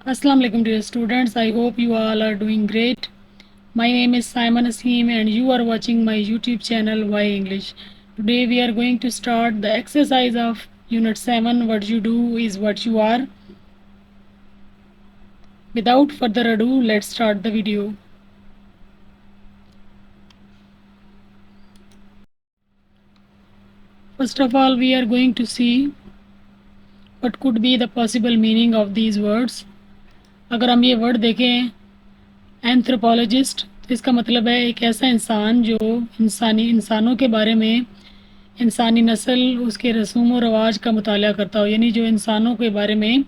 Assalamu alaikum dear students. I hope you all are doing great. My name is Simon Asim and you are watching my YouTube channel Why English. Today we are going to start the exercise of Unit 7. What you do is what you are. Without further ado, let's start the video. First of all, we are going to see what could be the possible meaning of these words. अगर हम ये word देखें anthropologist, तो इसका मतलब है एक ऐसा इंसान जो इंसानों के बारे में, इंसानी नस्ल, उसके रसूम व रवाज का मुताला करता हो, यानी जो इंसानों के बारे में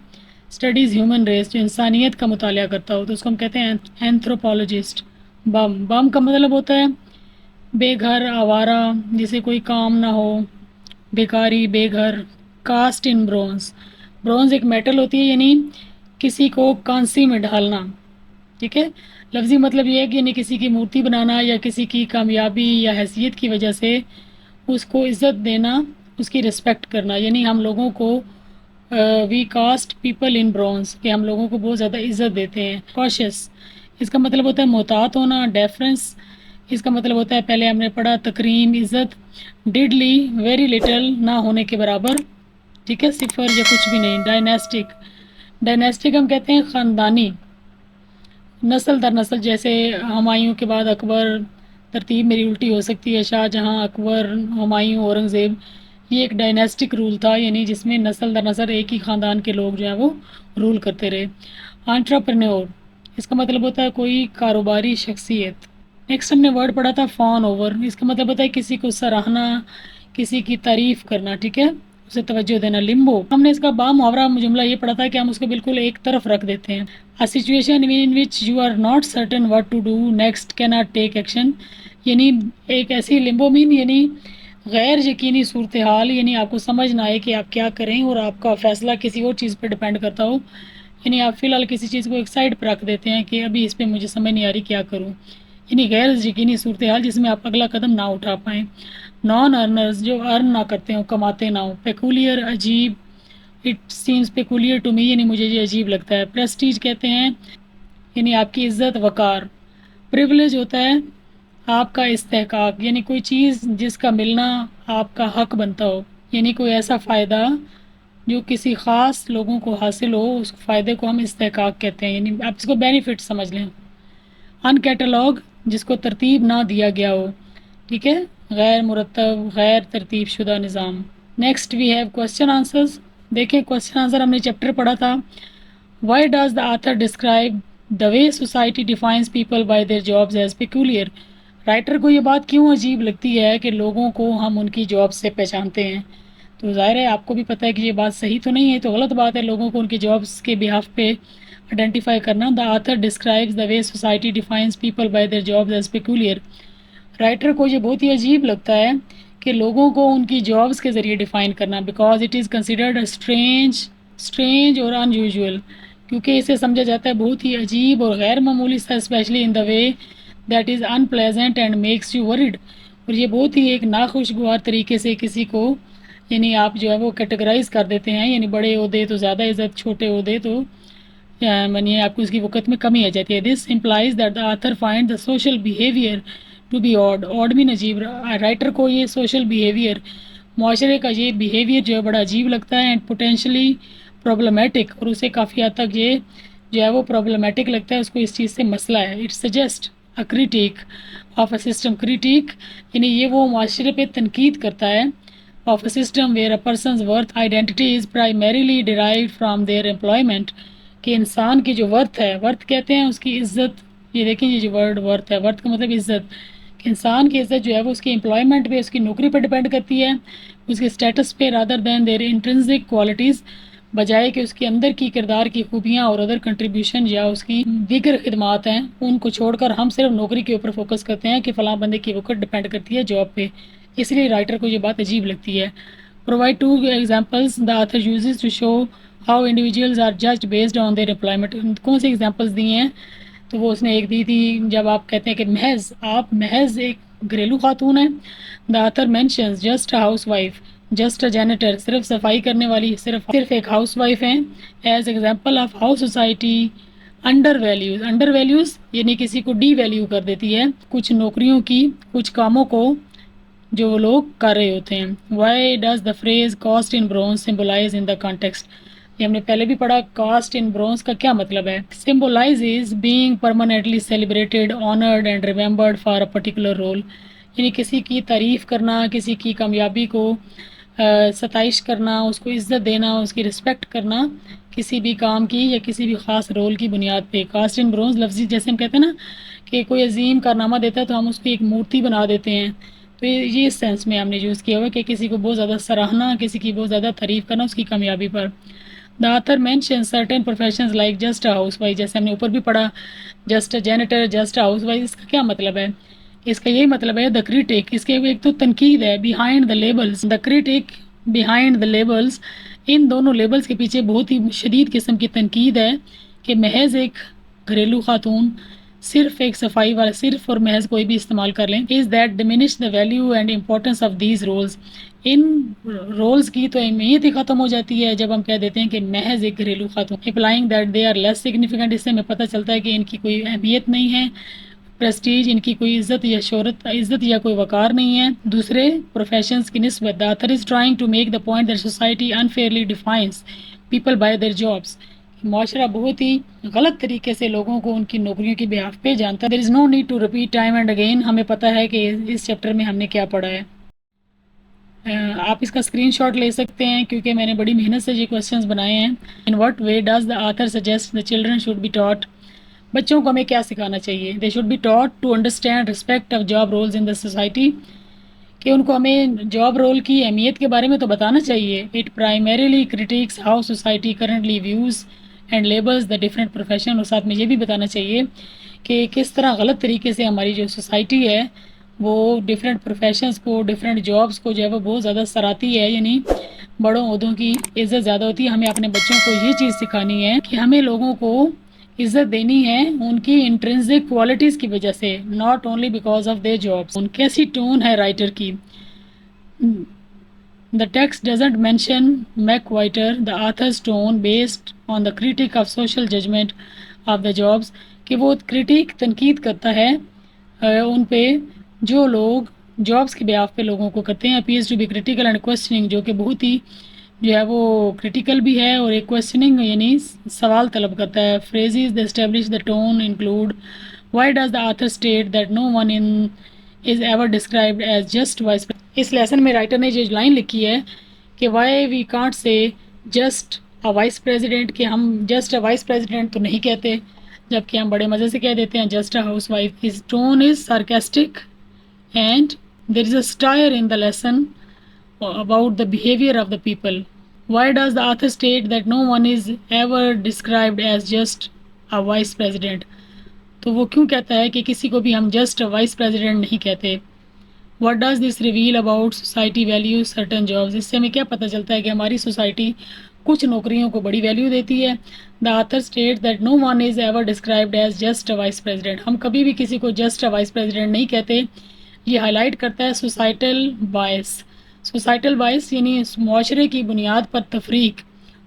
स्टडीज़ ह्यूमन रेस, जो इंसानियत का मुताला करता हो, तो उसको हम कहते हैं एंथ्रोपोलॉजिस्ट। बम का मतलब होता है बेघर, आवारा, जिसे कोई काम ना हो, बेकारी, बेघर। कास्ट इन ब्रॉन्ज, ब्रॉन्ज एक मेटल होती है, यानी किसी को कांसी में ढालना। ठीक है, लफ्ज़ी मतलब ये है कि यानी किसी की मूर्ति बनाना या किसी की कामयाबी या हैसियत की वजह से उसको इज़्ज़त देना, उसकी रिस्पेक्ट करना। यानी हम लोगों को we cast people in bronze, कि हम लोगों को बहुत ज़्यादा इज़्ज़त देते हैं। कॉशियस, इसका मतलब होता है मोहतात होना। डेफरेंस, इसका मतलब होता है पहले हमने पढ़ा तकरीम, इज़्ज़त। डिडली, वेरी लिटिल, ना होने के बराबर। ठीक है, सिफर या कुछ भी नहीं। डायनेस्टिक, डायनेस्टिक हम कहते हैं ख़ानदानी, नस्ल दर नस्ल। जैसे हुमायूं के बाद अकबर, तरतीब मेरी उल्टी हो सकती है, शाहजहां, अकबर, हुमायूं, औरंगज़ेब। ये एक डायनेस्टिक रूल था, यानी जिसमें नस्ल दर नस्ल एक ही ख़ानदान के लोग जो हैं वो रूल करते रहे। एंटरप्रेन्योर, इसका मतलब होता है कोई कारोबारी शख्सियत। नेक्स्ट हमने वर्ड पढ़ा था फॉन ओवर, इसका मतलब होता है किसी को सराहना, किसी की तारीफ़ करना। ठीक है, उसे तवज्जो देना। लिम्बो, हमने इसका मुहावरा जुमला ये पढ़ा था कि हम उसको बिल्कुल एक तरफ रख देते हैं। A situation in which you are not certain what to do next, can not take action, यानी एक ऐसी लिम्बो मीन, यानी गैर यकीनी सूरत हाल, यानी आपको समझ ना आए कि आप क्या करें और आपका फ़ैसला किसी और चीज़ पर डिपेंड करता हो। यानी आप फ़िलहाल किसी चीज़ को एक साइड पर रख देते हैं कि अभी इस पर मुझे समझ नहीं आ रही क्या करूँ, यानी गैर यकीनी सूरत हाल जिसमें आप अगला कदम ना उठा पाएँ। नॉन अर्नर्स, जो अर्न ना करते हो, कमाते ना हो। पेकुलियर, अजीब, it seems peculiar to me, यानी मुझे ये अजीब लगता है। प्रेस्टीज कहते हैं यानी आपकी इज़्ज़त, वकार। प्रिविलेज होता है आपका इस्तेहकाक, यानी कोई चीज़ जिसका मिलना आपका हक बनता हो, यानी कोई ऐसा फ़ायदा जो किसी ख़ास लोगों को हासिल हो, उस फ़ायदे को हम इस्तेहकाक कहते हैं, यानी आप इसको बेनिफिट समझ लें। अनकैटलॉग, जिसको तरतीब ना दिया गया हो। ठीक है, गैर मुरतब, गैर तरतीब शुदा निज़ाम। Next we have question answers. देखें, क्वेश्चन आंसर हमने चैप्टर पढ़ा था। Why does the author describe the way society defines people by their jobs as peculiar, writer को ये बात क्यों अजीब लगती है कि लोगों को हम उनकी जॉब से पहचानते हैं। तो ज़ाहिर है आपको भी पता है कि ये बात सही तो नहीं है, तो गलत बात है लोगों को उनकी जॉब्स के बिहाफ पे आइडेंटिफाई करना। The author describes the way society defines people by their jobs as peculiar, writer को ये बहुत ही अजीब लगता है कि लोगों को उनकी जॉब्स के ज़रिए डिफ़ाइन करना, because it is considered strange और अनयूजुअल, क्योंकि इसे समझा जाता है बहुत ही अजीब और गैर मामूली सा, specially in the way that is unpleasant and makes you worried, और ये बहुत ही एक नाखुशगवार तरीके से किसी को, यानी आप जो है वो कैटेगराइज कर देते हैं, यानी बड़े ओहदे तो ज़्यादा इज़्ज़त, छोटे ओहदे तो मानिए आपको उसकी वक़्त में कमी आ जाती है। This implies that the author find the social behaviour to be odd भी नजीब, राइटर को ये सोशल बिहेवियर, माशरे का ये बिहेवियर जो है बड़ा अजीब लगता है, एंड पोटेंशली प्रॉब्लमेटिक, और उसे काफ़ी हद तक ये जो है वो प्रॉब्लमेटिक लगता है, उसको इस चीज़ से मसला है। It suggest a critique of a system, critique यानी ये वो माशरे पे तनकीद करता है, of a system where a person's worth identity is primarily derived from their employment, कि इंसान की जो वर्थ है, वर्थ कहते हैं उसकी इज़्ज़त, ये देखें ये जो वर्ड वर्थ है, वर्थ का मतलब इज़्ज़त, कि इंसान की इज़्ज़त जो है वो उसकी एम्प्लॉयमेंट पे, उसकी नौकरी पर डिपेंड करती है, उसके स्टेटस पे, rather than their intrinsic qualities, बजाय कि उसके अंदर की किरदार की खूबियाँ और अदर कंट्रीब्यूशन या उसकी दीगर खिदमात हैं उनको छोड़कर हम सिर्फ नौकरी के ऊपर फोकस करते हैं कि फ़लाँ बंदे की वक़्त डिपेंड करती है जॉब पे, इसलिए राइटर को ये बात अजीब लगती है। Provide two examples the author uses to show how individuals are judged based on their employment, कौन से एग्जाम्पल्स दिए हैं, तो वो उसने एक दी थी जब आप कहते हैं कि महज, आप महज एक घरेलू खातून हैं। The author mentions just a housewife, just a janitor सिर्फ सफाई करने वाली सिर्फ एक हाउस वाइफ हैं। As example of how society undervalues यानी किसी को डी वैल्यू कर देती है कुछ नौकरियों की, कुछ कामों को जो वो लोग कर रहे होते हैं। Why does the phrase cast in bronze symbolise in the context, ये हमने पहले भी पढ़ा। कास्ट इन ब्रोंज का क्या मतलब है? Symbolise is being permanently celebrated, honoured and remembered for a particular role, यानी किसी की तारीफ़ करना, किसी की कामयाबी को सताइश करना, उसको इज़्ज़त देना, उसकी रिस्पेक्ट करना किसी भी काम की या किसी भी ख़ास रोल की बुनियाद पे। कास्ट इन ब्रोंज लफ्ज़ी जैसे हम कहते हैं ना कि कोई अजीम कारनामा देता है तो हम उसकी एक मूर्ति बना देते हैं, तो ये इस सेंस में हमने यूज़ किया हुआ कि किसी को बहुत ज़्यादा सराहना, किसी की बहुत ज़्यादा तारीफ़ करना उसकी कामयाबी पर। The author mention certain professions like just a house wife, जैसे हमने ऊपर भी पढ़ा just a generator, just a house wife, इसका क्या मतलब है? इसका यही मतलब है द क्रिटिक, इसके एक तो तनकीद है, behind the labels, the critic behind the labels, इन दोनों लेबल्स के पीछे बहुत ही शदीद किस्म की तनकीद है कि महज एक घरेलू खातून, सिर्फ एक सफाई वाला, सिर्फ और महज कोई भी इस्तेमाल कर लें, is that diminish the value and importance of these roles, इन रोल्स की तो अहमियत ही ख़त्म हो जाती है जब हम कह देते हैं कि महज एक घरेलू खातून, implying that they are less significant, इससे हमें पता चलता है कि इनकी कोई अहमियत नहीं है, प्रेस्टीज, इनकी कोई इज़्ज़त या शोहरत, इज़्ज़त या कोई वकार नहीं है दूसरे प्रोफेशंस की निस्बत। The author is trying to make the point that society unfairly defines people by their jobs, माशरा बहुत ही गलत तरीके से लोगों को उनकी नौकरियों की बिहाफ पे जानता है। There is no need to repeat time and again, हमें पता है कि इस चैप्टर में हमने क्या पढ़ा है। आप इसका स्क्रीनशॉट ले सकते हैं क्योंकि मैंने बड़ी मेहनत से ये क्वेश्चंस बनाए हैं। In what way does the author suggest the children should be taught, बच्चों को हमें क्या सिखाना चाहिए? They should be taught to understand respect of job roles in the society, कि उनको हमें जॉब रोल की अहमियत के बारे में तो बताना चाहिए। It primarily critics how society currently views and labels the different profession, और साथ में ये भी बताना चाहिए कि किस तरह गलत तरीके से हमारी जो सोसाइटी है वो डिफरेंट प्रोफेशंस को, डिफरेंट जॉब्स को जो है वो बहुत ज़्यादा सराहती है, यानी बड़ों ओहदों की इज़्ज़त ज़्यादा होती है। हमें अपने बच्चों को ये चीज़ सिखानी है कि हमें लोगों को इज़्ज़त देनी है उनकी इंट्रिंसिक क्वालिटीज़ की वजह से, not only because of their jobs. उन कैसी टोन है राइटर की। द टेक्स्ट डजेंट मेंशन मैकवाइटर the author's tone based on the critic of social judgment of the jobs, कि वो क्रिटिक तनकीद करता है उन पे जो लोग जॉब्स के ब्याफ पे लोगों को करते हैं। Appears to be critical and questioning, जो कि बहुत ही जो है वो क्रिटिकल भी है और एक क्वेश्चनिंग यानी सवाल तलब करता है। Phrases the establish the tone include why does the author state that no one in is ever described as just vice. इस लेसन में राइटर ने जो लाइन लिखी है कि why we can't say just a vice president, कि हम just a vice president तो नहीं कहते जबकि हम बड़े मज़े से कह देते हैं just a house wife. His tone is sarcastic and there is a stare in the lesson about the behavior of the people. Why does the author state that no one is ever described as just a vice president? तो वो क्यों कहता है कि किसी को भी हम जस्ट वाइस प्रेसिडेंट नहीं कहते? What does this reveal about society value certain jobs, इससे हमें क्या पता चलता है कि हमारी सोसाइटी कुछ नौकरियों को बड़ी वैल्यू देती है। The author state that no one is ever described as just a vice president, हम कभी भी किसी को जस्ट अ वाइस प्रेसिडेंट नहीं कहते। ये हाईलाइट करता है सोसाइटल बायस, सोसाइटल बायस यानी माशरे की बुनियाद पर तफरीक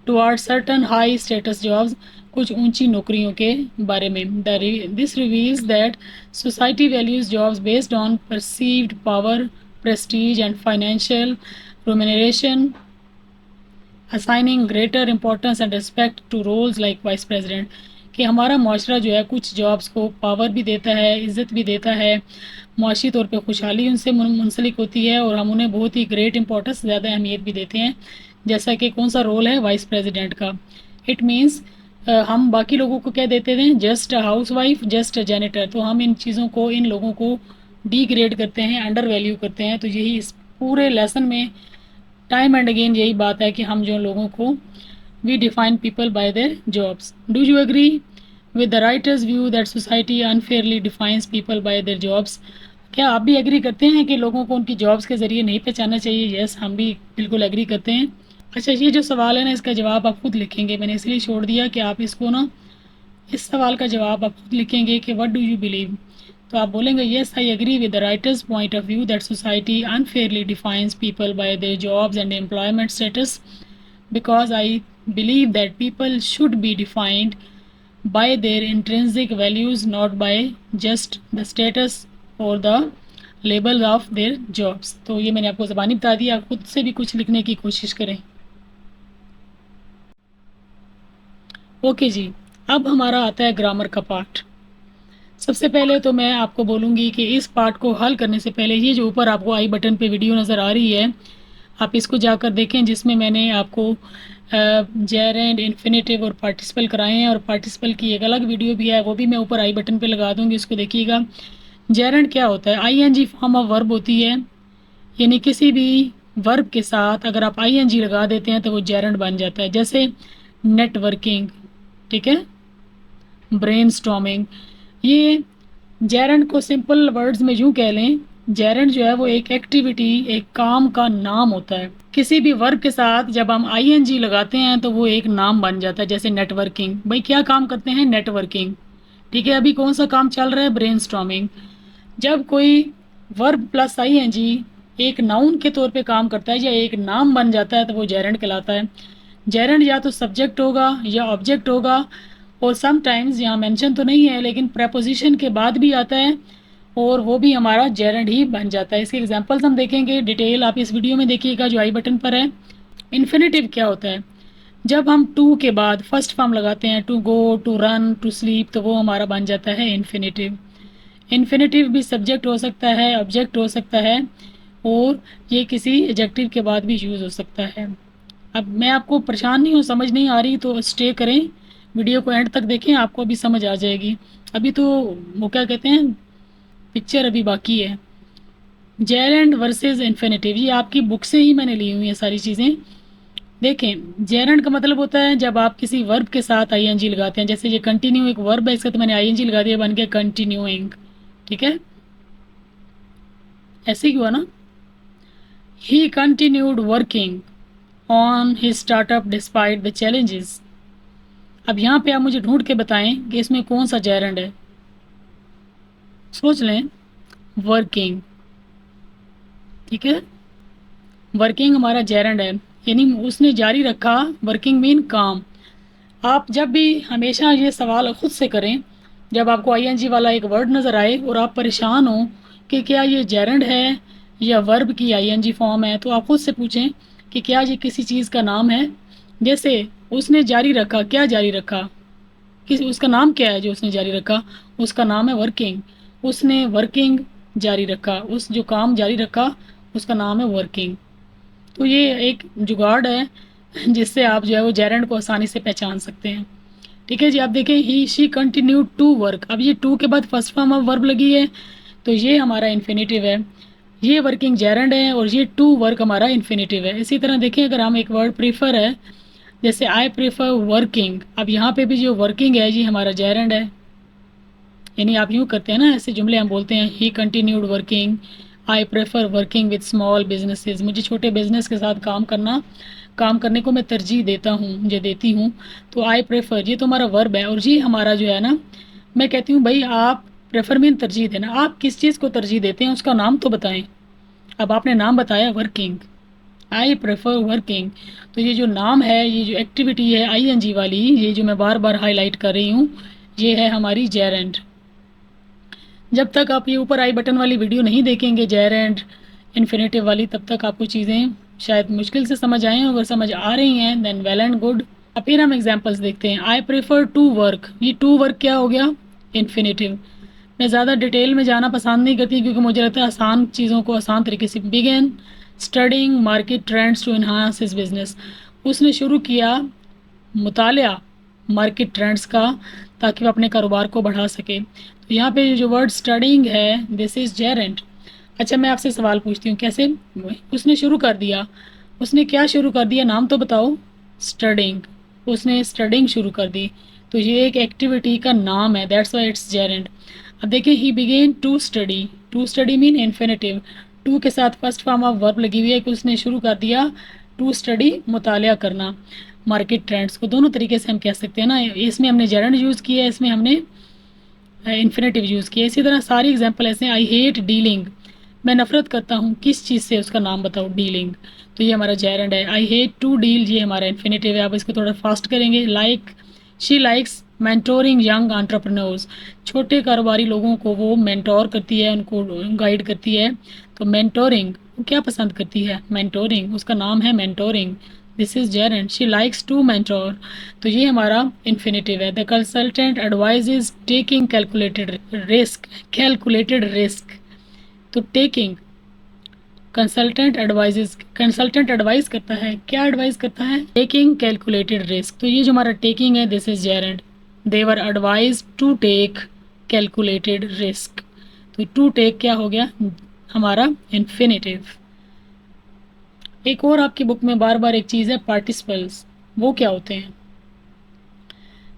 toward certain high status jobs, कुछ ऊंची नौकरियों के बारे में। This reveals that society values jobs based on perceived power, prestige and financial remuneration, assigning greater importance and respect to roles like vice president, कि हमारा माशरा जो है कुछ जॉब्स को पावर भी देता है, इज़्ज़त भी देता है, मुआशी तौर पे खुशहाली उनसे मुंसलिक होती है और हम उन्हें बहुत ही ग्रेट इंपॉर्टेंस, ज़्यादा अहमियत भी देते हैं, जैसा कि कौन सा रोल है वाइस प्रेसिडेंट का। इट मीन्स हम बाकी लोगों को क्या देते थे, just a housewife, just a generator, तो हम इन चीज़ों को, इन लोगों को डिग्रेड करते हैं, अंडर वैल्यू करते हैं। तो यही इस पूरे लेसन में टाइम एंड अगेन यही बात है कि हम जो लोगों को we define people by their jobs. Do you agree with the writer's view that society unfairly defines people by their jobs? क्या आप भी एग्री करते हैं कि लोगों को उनकी जॉब्स के ज़रिए नहीं पहचानना चाहिए? यस, हम भी बिल्कुल एग्री करते हैं। अच्छा, ये जो सवाल है ना, इसका जवाब आप खुद लिखेंगे, मैंने इसलिए छोड़ दिया कि आप इसको ना, इस सवाल का जवाब आप खुद लिखेंगे कि व्हाट डू यू बिलीव। तो आप बोलेंगे yes I agree with the writer's point of view that society unfairly defines people by their jobs and employment status because I believe that people should be defined by their intrinsic values, not by just the status or the label of their jobs। तो ये मैंने आपको ज़बानी बता दिया, आप खुद से भी कुछ लिखने की कोशिश करें। ओके जी, अब हमारा आता है ग्रामर का पार्ट। सबसे पहले तो मैं आपको बोलूँगी कि इस पार्ट को हल करने से पहले ये जो ऊपर आपको आई बटन पे वीडियो नज़र आ रही है, आप इसको जाकर देखें, जिसमें मैंने आपको जेरेंड, इन्फिनेटिव और पार्टिसिपल कराए हैं, और पार्टिसिपल की एक अलग वीडियो भी है, वो भी मैं ऊपर आई बटन पे लगा दूँगी, उसको देखिएगा। जेरेंड क्या होता है? आईएनजी फॉर्म ऑफ वर्ब होती है, यानी किसी भी वर्ब के साथ अगर आप आईएनजी लगा देते हैं तो वो जेरेंड बन जाता है। जैसे नेटवर्किंग, ठीक है, ब्रेनस्टॉर्मिंग, ये जेरेंड को सिंपल वर्ड्स में यूँ कह लें, जेरेंड जो है वो एक एक्टिविटी, एक काम का नाम होता है। किसी भी वर्ब के साथ जब हम आईएनजी लगाते हैं तो वो एक नाम बन जाता है। जैसे नेटवर्किंग, भाई क्या काम करते हैं? नेटवर्किंग, ठीक है। अभी कौन सा काम चल रहा है? ब्रेनस्टॉर्मिंग। जब कोई वर्ब प्लस आईएनजी एक नाउन के तौर पे काम करता है या एक नाम बन जाता है तो वो जेरेंड कहलाता है। जेरेंड या तो सब्जेक्ट होगा या ऑब्जेक्ट होगा, और समटाइम्स यहाँ मेंशन तो नहीं है लेकिन प्रेपोजिशन के बाद भी आता है, और वो भी हमारा जेरेंड ही बन जाता है। इसके एग्जांपल्स हम देखेंगे, डिटेल आप इस वीडियो में देखिएगा जो आई बटन पर है। इन्फिनेटिव क्या होता है? जब हम टू के बाद फर्स्ट फॉर्म लगाते हैं, to go, to run, to sleep, तो वो हमारा बन जाता है इन्फिनेटिव। इन्फिनेटिव भी सब्जेक्ट हो सकता है, ऑब्जेक्ट हो सकता है, और ये किसी एडजेक्टिव के बाद भी यूज़ हो सकता है। अब मैं आपको परेशान नहीं हूँ, समझ नहीं आ रही तो स्टे करें, वीडियो को एंड तक देखें, आपको अभी समझ आ जाएगी। अभी तो वो क्या कहते हैं, पिक्चर अभी बाकी है। जेरेंड वर्सेस इन्फिनेटिव, ये आपकी बुक से ही मैंने ली हुई है सारी चीज़ें। देखें, जेरेंड का मतलब होता है जब आप किसी वर्ब के साथ आईएनजी लगाते हैं। जैसे ये कंटिन्यू एक वर्ब है, इसका तो मैंने आईएनजी लगा दिया, बन गया कंटिन्यूइंग, ठीक है, ऐसे ही हुआ ना। ही continued working on his startup despite the challenges. अब यहाँ पे आप मुझे ढूंढ के बताएं कि इसमें कौन सा जेरेंड है। सोच लें, वर्किंग, ठीक है, वर्किंग हमारा जेरेंड है, यानी उसने जारी रखा। वर्किंग मीन काम। आप जब भी हमेशा ये सवाल खुद से करें, जब आपको आईएनजी वाला एक वर्ड नज़र आए और आप परेशान हो कि क्या ये जेरेंड है या वर्ब की आईएनजी फॉर्म है, तो आप खुद से पूछें कि क्या ये किसी चीज़ का नाम है। जैसे उसने जारी रखा, क्या जारी रखा, किस उसका नाम क्या है जो उसने जारी रखा? उसका नाम है वर्किंग। उसने वर्किंग जारी रखा, उस जो काम जारी रखा उसका नाम है वर्किंग। तो ये एक जुगाड़ है जिससे आप जो है वो जेरेंड को आसानी से पहचान सकते हैं। ठीक है जी, आप देखें, ही शी कंटिन्यू टू वर्क। अब ये टू के बाद फर्स्ट फॉर्म ऑफ वर्ब लगी है तो ये हमारा इन्फिनेटिव है, ये वर्किंग जेरेंड है, और ये टू वर्क हमारा इन्फिनेटिव है। इसी तरह देखें, अगर हम एक वर्ड प्रीफर है, जैसे आई प्रीफर वर्किंग, अब यहाँ पे भी जो वर्किंग है ये हमारा जेरेंड है। यानी आप यूँ करते हैं ना, ऐसे जुमले हम बोलते हैं, ही continued working, I prefer working with small businesses, मुझे छोटे बिजनेस के साथ काम करने को मैं तरजीह देता हूँ, मुझे देती हूँ। तो आई प्रेफर, ये तो हमारा वर्ब है, और ये हमारा जो है ना, मैं कहती हूँ भाई आप प्रेफर मीन तरजीह देना, आप किस चीज़ को तरजीह देते हैं उसका नाम तो बताएं। अब आपने नाम बताया वर्किंग, आई प्रेफर वर्किंग, तो ये जो नाम है, ये जो एक्टिविटी है आईएनजी वाली, ये जो मैं बार बार हाईलाइट कर रही हूँ, ये है हमारी जेरेंड। जब तक आप ये ऊपर आई बटन वाली वीडियो नहीं देखेंगे जेरेंड इन्फिनेटिव वाली, तब तक आपको चीज़ें शायद मुश्किल से समझ आएँ। अगर समझ आ रही हैं देन वेल एंड गुड। अब फिर हम एग्जांपल्स देखते हैं। आई प्रेफर टू वर्क, ये टू वर्क क्या हो गया? इन्फिनेटिव। मैं ज़्यादा डिटेल में जाना पसंद नहीं करती क्योंकि मुझे लगता है आसान चीज़ों को आसान तरीके से। Begin studying market trends to enhance his business, उसने शुरू किया मुतालिया मार्केट ट्रेंड्स का ताकि वो अपने कारोबार को बढ़ा सके। तो यहाँ पे जो वर्ड स्टडिंग है, दिस इज़ जेरेंड। अच्छा, मैं आपसे सवाल पूछती हूँ, कैसे उसने शुरू कर दिया? उसने क्या शुरू कर दिया, नाम तो बताओ। स्टडिंग, उसने स्टडिंग शुरू कर दी, तो ये एक एक्टिविटी का नाम है, दैट्स वाई इट्स जेरेंड। अब देखिए, he began to study mean infinitive, to के साथ फर्स्ट फॉर्म ऑफ वर्ब लगी हुई है कि उसने शुरू कर दिया टू स्टडी, मुतालिया करना मार्केट ट्रेंड्स को। दोनों तरीके से हम कह सकते हैं ना, इसमें हमने जेरेंड यूज़ किया है, इसमें हमने इन्फिनेटिव यूज़ किया। इसी तरह सारी एग्जांपल ऐसे हैं। आई हेट डीलिंग, मैं नफ़रत करता हूँ किस चीज़ से, उसका नाम बताओ, डीलिंग, तो ये हमारा जेरेंड है। आई हेट टू डील, ये हमारा इन्फिनेटिव है। आप इसको थोड़ा फास्ट करेंगे। Like, she likes mentoring young entrepreneurs, छोटे कारोबारी लोगों को वो मेंटोर करती है, उनको गाइड करती है। तो मेंटोरिंग, वो क्या पसंद करती है, मेंटोरिंग, उसका नाम है mentoring. This is gerund, she likes to mentor, तो ये हमारा इन्फिनेटिव है। The consultant advises taking calculated risk, calculated risk, तो taking, consultant advises, consultant advice करता है, क्या एडवाइस करता है, टेकिंग कैलकुलेटेड रिस्क, तो ये जो हमारा टेकिंग है this is gerund. They were advise to take calculated risk, तो टू टेक क्या हो गया, हमारा इन्फिनेटिव। एक और आपकी बुक में बार बार एक चीज़ है, पार्टिसिपल्स, वो क्या होते हैं।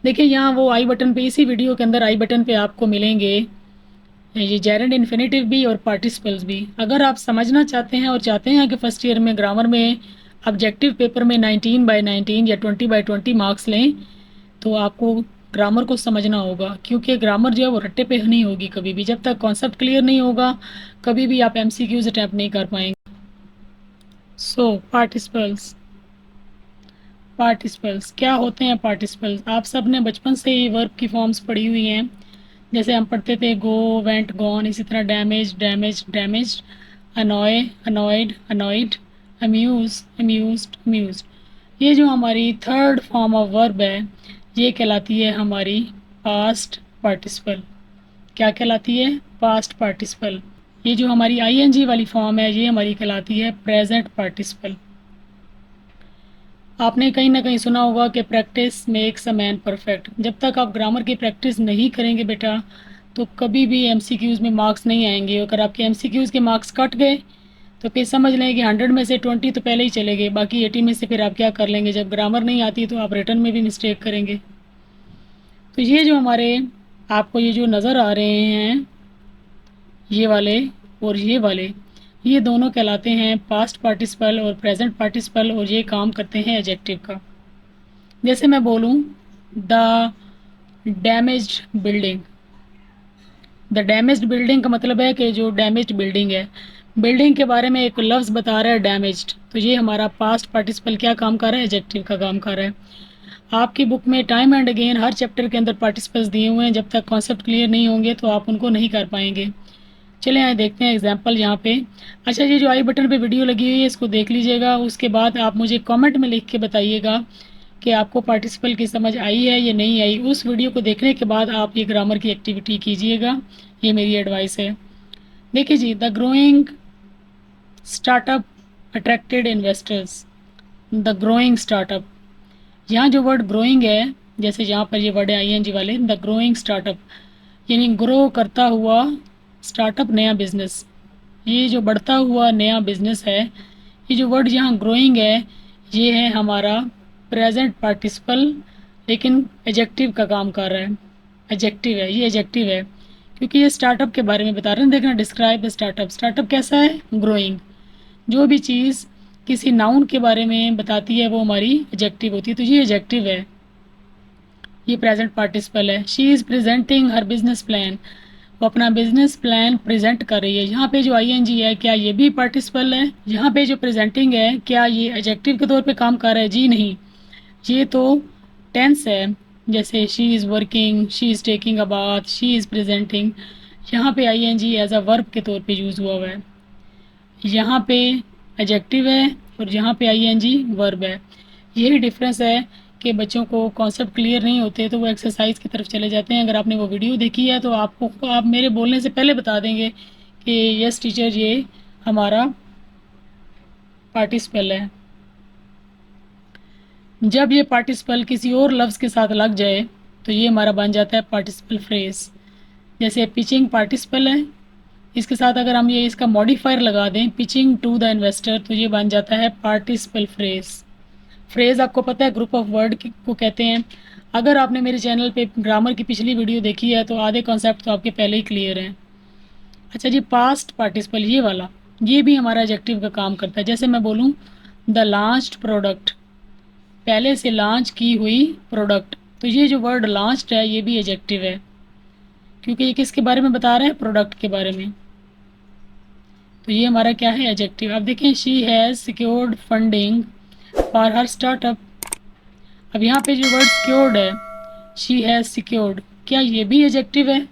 देखिए यहाँ वो आई बटन पे, इसी वीडियो के अंदर आई बटन पे आपको मिलेंगे ये जेरेंड इन्फिनेटिव भी और पार्टिसिपल्स भी। अगर आप समझना चाहते हैं और चाहते हैं कि फर्स्ट ईयर में ग्रामर में ऑब्जेक्टिव पेपर में 19/19 या 20/20 मार्क्स लें, तो आपको ग्रामर को समझना होगा, क्योंकि ग्रामर जो है वो रट्टे पे नहीं होगी कभी भी। जब तक कॉन्सेप्ट क्लियर नहीं होगा कभी भी आप MCQs अटैम्प्ट नहीं कर पाएंगे। सो पार्टिसिपल्स, पार्टिसिपल्स क्या होते हैं। पार्टिसिपल्स आप सब ने बचपन से ही वर्ब की फॉर्म्स पढ़ी हुई हैं। जैसे हम पढ़ते थे गो, वेंट, गॉन, इसी तरह damage, damage, damage, annoy, annoyed, annoyed, amuse, amused, amused. ये जो हमारी थर्ड फॉर्म ऑफ वर्ब है ये कहलाती है हमारी पास्ट पार्टिसिपल। क्या कहलाती है, पास्ट पार्टिसिपल। ये जो हमारी ING वाली फॉर्म है ये हमारी कहलाती है प्रेजेंट पार्टिसिपल। आपने कहीं ना कहीं सुना होगा कि practice makes a man perfect. जब तक आप ग्रामर की प्रैक्टिस नहीं करेंगे बेटा तो कभी भी MCQs में मार्क्स नहीं आएंगे। अगर आपके MCQs के मार्क्स कट गए तो फिर समझ लें कि 100 में से 20 तो पहले ही चले गए, बाकी 80 में से फिर आप क्या कर लेंगे। जब ग्रामर नहीं आती तो आप रिटर्न में भी मिस्टेक करेंगे। तो ये जो हमारे आपको ये जो नज़र आ रहे हैं ये वाले और ये वाले, ये दोनों कहलाते हैं पास्ट पार्टिसिपल और प्रेजेंट पार्टिसिपल, और ये काम करते हैं एडजेक्टिव का। जैसे मैं बोलूँ the damaged building, the damaged building का मतलब है कि जो डैमेज्ड बिल्डिंग है, बिल्डिंग के बारे में एक लफ्ज़ बता रहा है डैमेज्ड, तो ये हमारा पास्ट पार्टिसिपल क्या काम कर रहा है, एडजेक्टिव का काम कर रहा है। आपकी बुक में time and again her chapter के अंदर पार्टिसिपल्स दिए हुए हैं। जब तक कॉन्सेप्ट क्लियर नहीं होंगे तो आप उनको नहीं कर पाएंगे। चले आए देखते हैं एग्जाम्पल यहाँ पे। अच्छा, ये जो आई बटन पे वीडियो लगी हुई है इसको देख लीजिएगा, उसके बाद आप मुझे कमेंट में लिख के बताइएगा कि आपको पार्टिसिपल की समझ आई है या नहीं आई। उस वीडियो को देखने के बाद आप ये ग्रामर की एक्टिविटी कीजिएगा, ये मेरी एडवाइस है। देखिए जी, the growing startup attracted investors, the growing startup, यहाँ जो वर्ड ग्रोइंग है, जैसे यहाँ पर ये वर्ड है ING वाले, द ग्रोइंग स्टार्टअप यानी ग्रो करता हुआ स्टार्टअप, नया बिजनेस, ये जो बढ़ता हुआ नया बिजनेस है। ये जो वर्ड यहाँ ग्रोइंग है ये है हमारा प्रेजेंट पार्टिसिपल, लेकिन एडजेक्टिव का काम कर रहा है। एडजेक्टिव है, ये एडजेक्टिव है क्योंकि ये स्टार्टअप के बारे में बता रहे हैं। देखना, डिस्क्राइब द स्टार्टअप, स्टार्टअप कैसा है, ग्रोइंग। जो भी चीज़ किसी नाउन के बारे में बताती है वो हमारी एडजेक्टिव होती है, तो ये एडजेक्टिव है। ये प्रेजेंट पार्टिसिपल है। She is presenting her business plan, वो अपना बिजनेस प्लान प्रेजेंट कर रही है। यहाँ पे जो ING है क्या ये भी पार्टिसिपल है। यहाँ पे जो प्रेजेंटिंग है क्या ये एडजेक्टिव के तौर पे काम कर रहा है, जी नहीं, ये तो टेंस है। जैसे she is working, she is taking a bath, she is presenting, यहाँ पे ING एज अ वर्ब के तौर पे यूज़ हुआ है। यहाँ पे एडजेक्टिव है और यहाँ पे ING वर्ब है। यही डिफरेंस है कि बच्चों को कॉन्सेप्ट क्लियर नहीं होते तो वो एक्सरसाइज की तरफ चले जाते हैं। अगर आपने वो वीडियो देखी है तो आपको, आप मेरे बोलने से पहले बता देंगे कि यस टीचर ये हमारा पार्टिसिपल है। जब ये पार्टिसिपल किसी और लफ्ज़ के साथ लग जाए तो ये हमारा बन जाता है पार्टिसिपल फ्रेज। जैसे पिचिंग पार्टिसिपल है, इसके साथ अगर हम ये इसका मॉडिफायर लगा दें पिचिंग टू द इन्वेस्टर तो ये बन जाता है पार्टिसिपल फ्रेज। फ्रेज आपको पता है ग्रुप ऑफ वर्ड को कहते हैं। अगर आपने मेरे चैनल पे ग्रामर की पिछली वीडियो देखी है तो आधे कॉन्सेप्ट तो आपके पहले ही क्लियर हैं। अच्छा जी, पास्ट पार्टिसिपल ये वाला, ये भी हमारा एडजेक्टिव का काम करता है। जैसे मैं बोलूँ द लॉन्च्ड प्रोडक्ट, पहले से लॉन्च की हुई प्रोडक्ट, तो ये जो वर्ड लॉन्च्ड है ये भी एडजेक्टिव है। क्योंकि ये किसके बारे में बता रहे हैं, प्रोडक्ट के बारे में। तो ये हमारा क्या है, एडजेक्टिव। अब देखें, she has secured funding for her startup. अब यहाँ पे जो वर्ड सिक्योर्ड है, शी हैज़ सिक्योर्ड, क्या ये भी एडजेक्टिव है?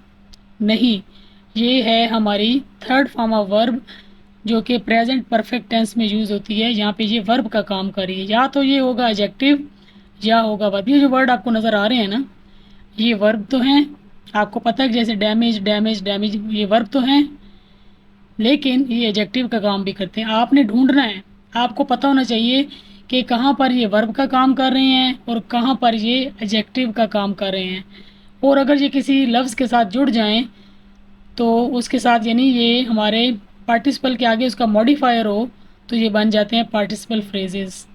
नहीं, ये है हमारी थर्ड फॉर्म ऑफ वर्ब, जो कि प्रेजेंट परफेक्ट टेंस में यूज़ होती है। यहाँ पे ये वर्ब का काम कर रही है, या तो ये होगा एडजेक्टिव या होगा वर्ब। ये जो वर्ड आपको नज़र आ रहे हैं ना, ये वर्ब तो हैं, आपको पता है कि जैसे डैमेज डैमेज डैमेज, ये वर्ब तो हैं, लेकिन ये एडजेक्टिव का काम भी करते हैं। आपने ढूंढना है, आपको पता होना चाहिए कि कहाँ पर ये वर्ब का काम कर रहे हैं और कहाँ पर ये एडजेक्टिव का काम कर रहे हैं। और अगर ये किसी लफ्ज़ के साथ जुड़ जाएं तो उसके साथ, यानी ये हमारे पार्टिसिपल के आगे उसका मॉडिफायर हो, तो ये बन जाते हैं पार्टिसिपल फ्रेजेस।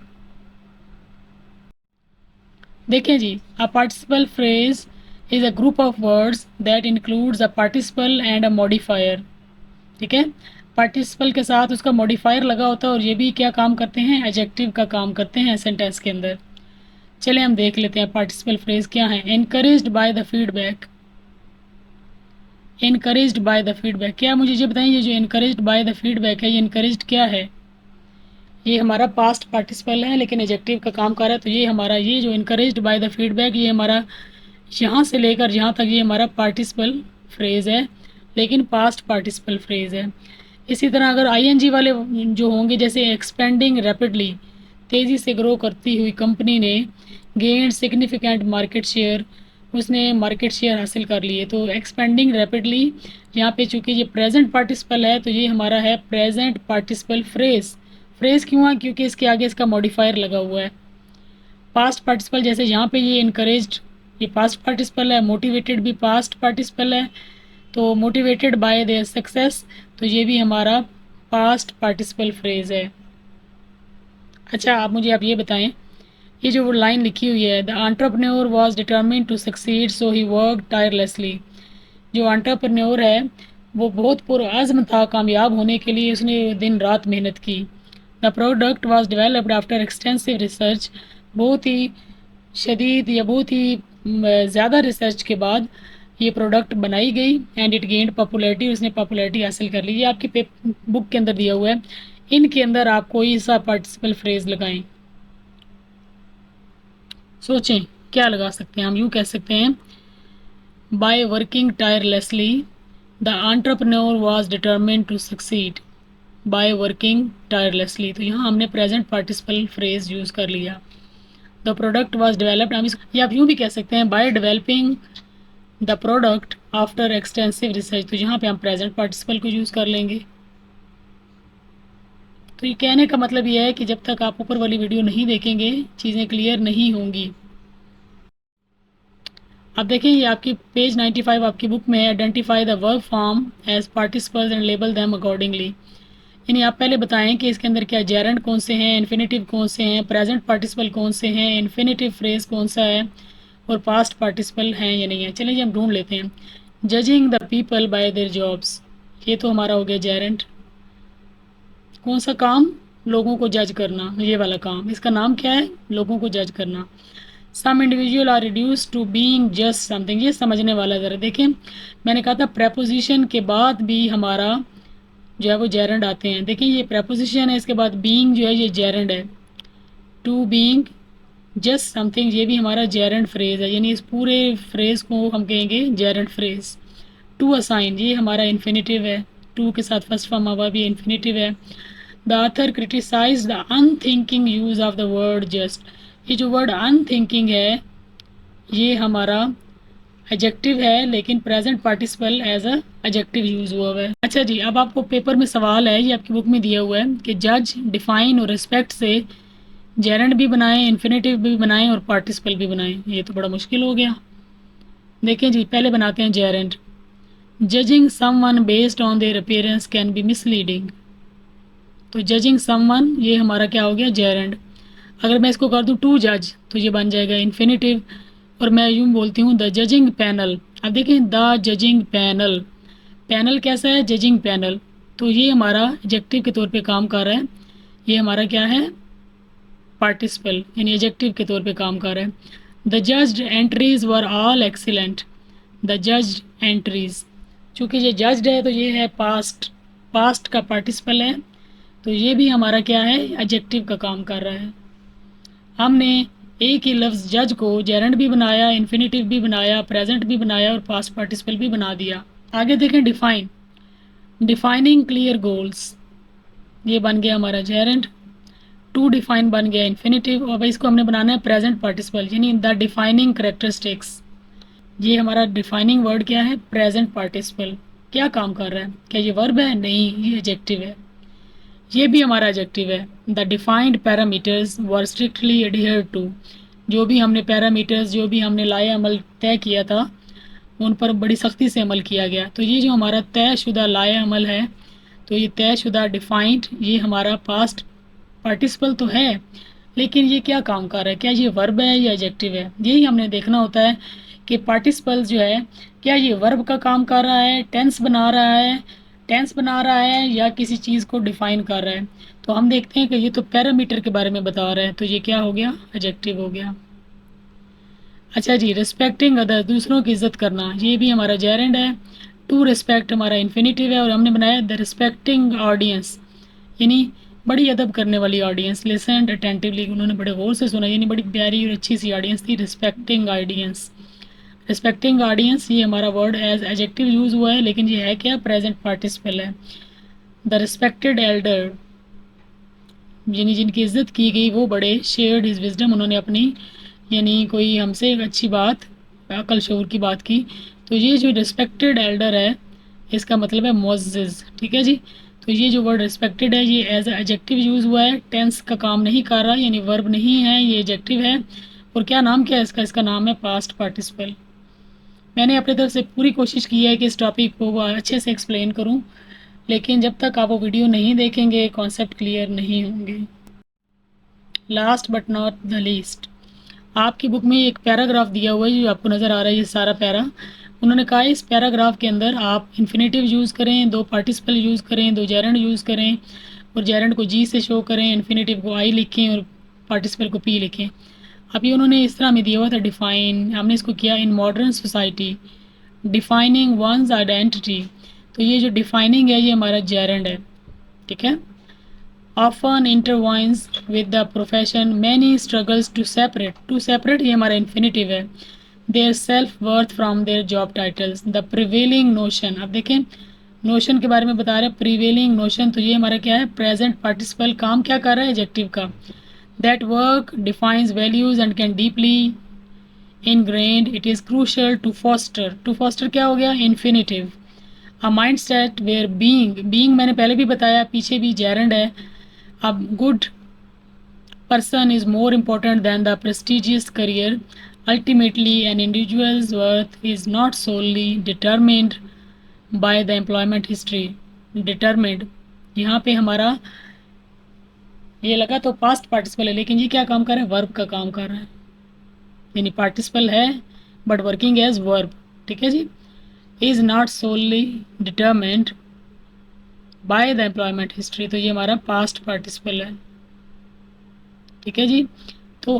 देखें जी, a participle phrase is a group of words that includes a participle and a modifier. ठीक है, पार्टिसिपल के साथ उसका मॉडिफायर लगा होता है, और ये भी क्या काम करते हैं, एडजेक्टिव का काम करते हैं सेंटेंस के अंदर। चलिए हम देख लेते हैं पार्टिसिपल फ्रेज क्या है। Encouraged by the feedback, encouraged by the feedback, क्या मुझे ये बताएं, ये जो इनकरेज्ड बाय द फीडबैक है, ये इनकरेज्ड क्या है? ये हमारा पास्ट पार्टिसिपल है, लेकिन एडजेक्टिव का काम कर रहा है। तो ये हमारा, ये जो इनकरेज्ड बाय द फीडबैक, ये हमारा यहाँ से लेकर यहाँ तक ये हमारा पार्टिसिपल फ्रेज़ है, लेकिन पास्ट पार्टिसिपल फ्रेज़ है। इसी तरह अगर आईएनजी वाले जो होंगे, जैसे एक्सपेंडिंग रैपिडली, तेज़ी से ग्रो करती हुई कंपनी ने गेन सिग्निफिकेंट मार्केट शेयर, उसने मार्केट शेयर हासिल कर लिए। तो एक्सपेंडिंग रैपिडली, यहाँ पे चूँकि ये प्रेजेंट पार्टिसिपल है, तो ये हमारा है प्रेजेंट पार्टिसिपल फ्रेज़। फ्रेज़ क्यों है? क्योंकि इसके आगे इसका मॉडिफायर लगा हुआ है। पास्ट पार्टिसिपल, जैसे यहाँ पे ये इनकरेज्ड, ये पास्ट पार्टिसिपल है, मोटिवेटेड भी पास्ट पार्टिसिपल है, तो मोटिवेटेड बाय देयर सक्सेस, तो ये भी हमारा पास्ट पार्टिसिपल फ्रेज है। अच्छा, आप ये बताएं, ये जो वो लाइन लिखी हुई है, the entrepreneur was determined to succeed so he work tirelessly. जो एंटरप्रेन्योर है वो बहुत पुरअज़्म था कामयाब होने के लिए, उसने दिन रात मेहनत की। The product was developed after extensive research, बहुत ही शदीद या बहुत ही ज़्यादा रिसर्च के बाद ये प्रोडक्ट बनाई गई। एंड इट गेंड पॉपुलैरिटी, उसने पॉपुलैरिटी हासिल कर ली। ये आपकी बुक के अंदर दिया हुआ है, इनके अंदर आप कोई सा पार्टिसिपल फ्रेज लगाएं, सोचें क्या लगा सकते हैं। हम यूँ कह सकते हैं, by working tirelessly the entrepreneur was determined to succeed by working tirelessly. तो यहाँ हमने प्रेजेंट पार्टिसिपल फ्रेज यूज़ कर लिया। द प्रोडक्ट वाज डेवलप्ड, हम या आप यूँ भी कह सकते हैं, by developing the product after extensive research. तो यहाँ पे हम प्रेजेंट पार्टिसिपल को यूज़ कर लेंगे। तो ये कहने का मतलब ये है कि जब तक आप ऊपर वाली वीडियो नहीं देखेंगे, चीज़ें क्लियर नहीं होंगी। अब देखिए, ये आपकी पेज 95 आपकी बुक में है, identify the verb form as participles and label them accordingly. यानी आप पहले बताएं कि इसके अंदर क्या जेरेंड कौन से हैं, इन्फिनेटिव कौन से हैं, प्रेजेंट पार्टिसिपल कौन से हैं, इन्फिनेटिव फ्रेज कौन सा है, और पास्ट पार्टिसिपल हैं या नहीं है। चलिए हम ढूंढ लेते हैं। Judging the people by their jobs, ये तो हमारा हो गया जेरेंट। कौन सा काम? लोगों को जज करना, ये वाला काम, इसका नाम क्या है? लोगों को जज करना। Some individual are reduce to being just something, ये समझने वाला ज़रा देखें। मैंने कहा था प्रेपोजिशन के बाद भी हमारा जो है वो जेरेंड आते हैं। देखिए, ये प्रेपोजिशन है, इसके बाद बीइंग जो है ये जेरेंड है। टू बीइंग जस्ट समथिंग, ये भी हमारा जेरेंड फ्रेज है, यानी इस पूरे फ्रेज को हम कहेंगे जेरेंड फ्रेज। टू असाइन, ये हमारा इन्फिनेटिव है, टू के साथ फर्स्ट फॉर्म हुआ भी इन्फिनेटिव है। The author criticise the unthinking use of the word just, ये जो वर्ड अनथिंकिंग है ये हमारा एडजेक्टिव है, लेकिन present participle as a adjective use हुआ है। अच्छा जी, अब आपको पेपर में सवाल है, ये आपकी बुक में दिया हुआ है कि जज, डिफाइन और रिस्पेक्ट से जेरेंड भी बनाएं, इन्फिनेटिव भी बनाएं और पार्टिसिपल भी बनाएं। ये तो बड़ा मुश्किल हो गया। देखें जी, पहले बनाते हैं gerund. Judging someone based on there appearance can be misleading, तो जजिंग समवन ये हमारा क्या हो गया, जेरेंड। अगर मैं इसको कर दूं टू जज, तो ये बन जाएगा इन्फिनेटिव, और मैं यूँ बोलती हूँ द जजिंग पैनल। अब देखें, द जजिंग पैनल, पैनल कैसा है, जजिंग पैनल, तो ये हमारा एडजेक्टिव के तौर पे काम कर रहा है। ये हमारा क्या है, पार्टिसिपल, यानी एडजेक्टिव के तौर पे काम कर रहा है। The judged entries were all excellent, the judged entries. चूँकि ये जज्ड है तो ये है पास्ट का पार्टिसिपल है, तो ये भी हमारा क्या है, एडजेक्टिव का काम कर रहा है। हमने एक ही लफ्ज़ जज को जेरेंड भी बनाया, इन्फिनेटिव भी बनाया, प्रेजेंट भी बनाया और पास्ट पार्टिसिपल भी बना दिया। आगे देखें डिफाइन। डिफाइनिंग क्लियर गोल्स, ये बन गया हमारा जेरेंड। टू डिफाइन बन गया इन्फिनेटिव, और भाई इसको हमने बनाना है प्रेजेंट पार्टिसिपल, यानी द डिफाइनिंग करेक्टरिस्टिक्स। ये हमारा डिफाइनिंग वर्ड क्या है, प्रेजेंट पार्टिसिपल। क्या काम कर रहा है, क्या ये वर्ब है, नहीं ये एडजेक्टिव है। ये भी हमारा एडजेक्टिव है। The defined parameters were strictly adhere to, जो भी हमने पैरामीटर्स, जो भी हमने लाए अमल तय किया था उन पर बड़ी सख्ती से अमल किया गया। तो ये जो हमारा तयशुदा लाए अमल है, तो ये तयशुदा डिफाइंड, ये हमारा पास्ट पार्टिसिपल तो है, लेकिन ये क्या काम कर रहा है, क्या ये वर्ब है या एडजेक्टिव है। यही हमने देखना होता है कि पार्टिसिपल जो है क्या ये वर्ब का काम कर रहा है, टेंस बना रहा है या किसी चीज़ को डिफाइन कर रहा है। तो हम देखते हैं कि ये तो पैरामीटर के बारे में बता रहा है, तो ये क्या हो गया, एडजेक्टिव हो गया। अच्छा जी, रिस्पेक्टिंग अदर, दूसरों की इज्जत करना, ये भी हमारा जेरेंड है। टू रिस्पेक्ट हमारा इन्फिनेटिव है, और हमने बनाया द रिस्पेक्टिंग ऑडियंस, यानी बड़ी अदब करने वाली ऑडियंस। लिसनड अटेंटिवली, उन्होंने बड़े गौर से सुना, यानी बड़ी प्यारी और अच्छी सी ऑडियंस थी। रिस्पेक्टिंग ऑडियंस, रिस्पेक्टिंग ऑडियंस ये हमारा वर्ड एज एडजेक्टिव यूज़ हुआ है, लेकिन ये है क्या, प्रेजेंट पार्टिसिपल है। द रिस्पेक्टेड एल्डर, यानी जिनकी इज्जत की गई वो बड़े, शेयर्ड हिज विजडम, उन्होंने अपनी, यानी कोई हमसे एक अच्छी बात, अकल शऊर की बात की। तो ये जो रिस्पेक्टेड एल्डर है इसका मतलब है मोअज़्ज़िज़, ठीक है जी। तो ये जो वर्ड रिस्पेक्टेड है ये एज एडजेक्टिव यूज़ हुआ है, टेंस का काम नहीं कर रहा, यानी वर्ब नहीं है, ये एडजेक्टिव है। और क्या नाम क्या है इसका, इसका नाम है पास्ट पार्टिसिपल। मैंने अपनी तरफ से पूरी कोशिश की है कि इस टॉपिक को अच्छे से एक्सप्लेन करूं, लेकिन जब तक आप वो वीडियो नहीं देखेंगे कॉन्सेप्ट क्लियर नहीं होंगे। Last but not the least, आपकी बुक में एक पैराग्राफ दिया हुआ है जो आपको नज़र आ रहा है, ये सारा पैरा। उन्होंने कहा है इस पैराग्राफ के अंदर आप इन्फिनेटिव यूज़ करें, दो पार्टिसिपल यूज़ करें, दो जेरेंड यूज़ करें, और जेरेंड को जी से शो करें, इन्फिनेटिव को आई लिखें और पार्टिसिपल को पी लिखें। अभी उन्होंने इस तरह में दिया हुआ था डिफ़ाइन, हमने इसको किया in modern society defining one's identity. तो ये जो डिफाइनिंग है ये हमारा जेरेंड है, ठीक है। Often intertwines with the profession, many struggles to separate ये हमारा इन्फिनेटिव है। Their self worth from their job titles, the prevailing notion, अब देखें नोशन के बारे में बता रहे हैं, प्रिवेलिंग नोशन, तो ये हमारा क्या है, प्रेजेंट पार्टिसिपल, काम क्या कर रहा है, एडजेक्टिव का। That work defines values and can deeply ingrained, it is crucial to foster क्या हो गया, infinitive. A mind set where being मैंने पहले भी बताया, पीछे भी जेरेंड है। अब good person is more important than the prestigious career. Ultimately, an individual's worth is not solely determined by the employment history. Determined, यहाँ पे हमारा ये लगा तो पास्ट पार्टिसिपल है, लेकिन ये क्या काम कर रहा है, वर्ब का काम कर रहा है, यानी पार्टिसिपल है बट वर्किंग एज वर्ब, ठीक है जी। Is not solely determined by the employment history, तो ये हमारा पास्ट पार्टिसिपल है, ठीक है जी। तो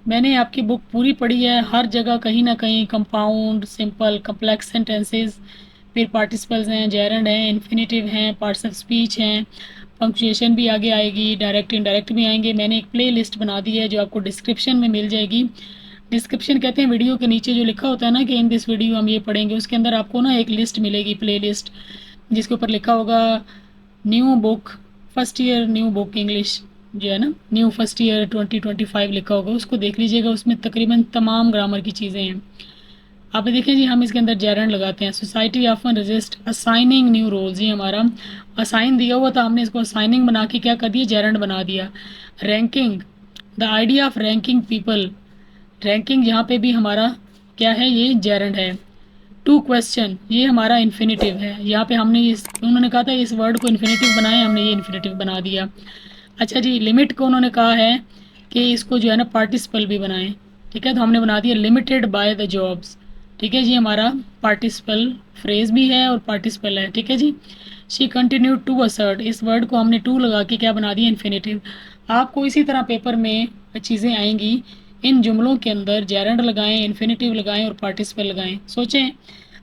मैंने आपकी बुक पूरी पढ़ी है, हर जगह कहीं ना कहीं कंपाउंड, सिंपल, कम्प्लेक्स सेंटेंसेस, फिर पार्टिसिपल्स हैं, जेरेंड हैं, इन्फिनेटिव हैं, पार्ट्स ऑफ स्पीच हैं, पंक्चुएशन भी आगे आएगी, डायरेक्ट इनडायरेक्ट भी आएंगे। मैंने एक प्ले लिस्ट बना दी है जो आपको डिस्क्रिप्शन में मिल जाएगी। डिस्क्रिप्शन कहते हैं वीडियो के नीचे जो लिखा होता है ना कि इन दिस वीडियो हम ये पढ़ेंगे, उसके अंदर आपको ना एक लिस्ट मिलेगी, प्ले लिस्ट, जिसके ऊपर लिखा होगा new book first year, new book English जो है ना, न्यू फर्स्ट ईयर 2025 लिखा होगा, उसको देख लीजिएगा, उसमें तकरीबन तमाम ग्रामर की चीज़ें हैं। आप देखें जी, हम इसके अंदर जेरेंड लगाते हैं। Society often resist assigning new roles, ये हमारा असाइन दिया हुआ था, हमने इसको असाइनिंग बना के क्या कर दिया, जेरेंड बना दिया। Ranking, the idea of ranking people, ranking यहाँ पे भी हमारा क्या है, ये जेरेंड है। टू क्वेश्चन, ये हमारा इन्फिनेटिव है, यहाँ पे हमने उन्होंने कहा था इस वर्ड को इन्फिनेटिव बनाए, हमने ये इन्फिनेटिव बना दिया। अच्छा जी, लिमिट को उन्होंने कहा है कि इसको जो है ना पार्टिसिपल भी बनाएं, ठीक है, तो हमने बना दिया लिमिटेड बाय द जॉब्स, ठीक है जी, हमारा पार्टिसिपल फ्रेज भी है और पार्टिसिपल है, ठीक है जी। शी कंटिन्यू टू असर्ट, इस वर्ड को हमने टू लगा के क्या बना दिया, इन्फिनेटिव। आपको इसी तरह पेपर में चीज़ें आएंगी इन जुमलों के अंदर जेरेंड लगाएं, इन्फिनेटिव लगाएं और पार्टिसिपल लगाएं। सोचें,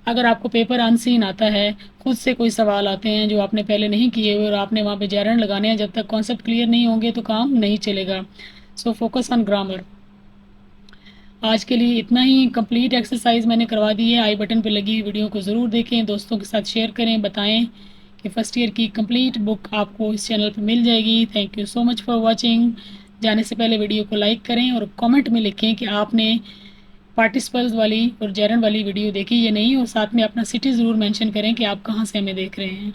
अगर आपको पेपर अनसीन आता है, खुद से कोई सवाल आते हैं जो आपने पहले नहीं किए हुए और आपने वहाँ पे जेरेंड लगाने हैं, जब तक कॉन्सेप्ट क्लियर नहीं होंगे तो काम नहीं चलेगा। So focus on grammar. आज के लिए इतना ही। कंप्लीट एक्सरसाइज मैंने करवा दी है, आई बटन पर लगी वीडियो को ज़रूर देखें, दोस्तों के साथ शेयर करें, बताएं कि फ़र्स्ट ईयर की कंप्लीट बुक आपको इस चैनल पर मिल जाएगी। Thank you so much for watching. जाने से पहले वीडियो को लाइक करें और कमेंट में लिखें कि आपने पार्टिसिपल्स वाली और जेरंड वाली वीडियो देखी या नहीं, और साथ में अपना सिटी ज़रूर मेंशन करें कि आप कहाँ से हमें देख रहे हैं।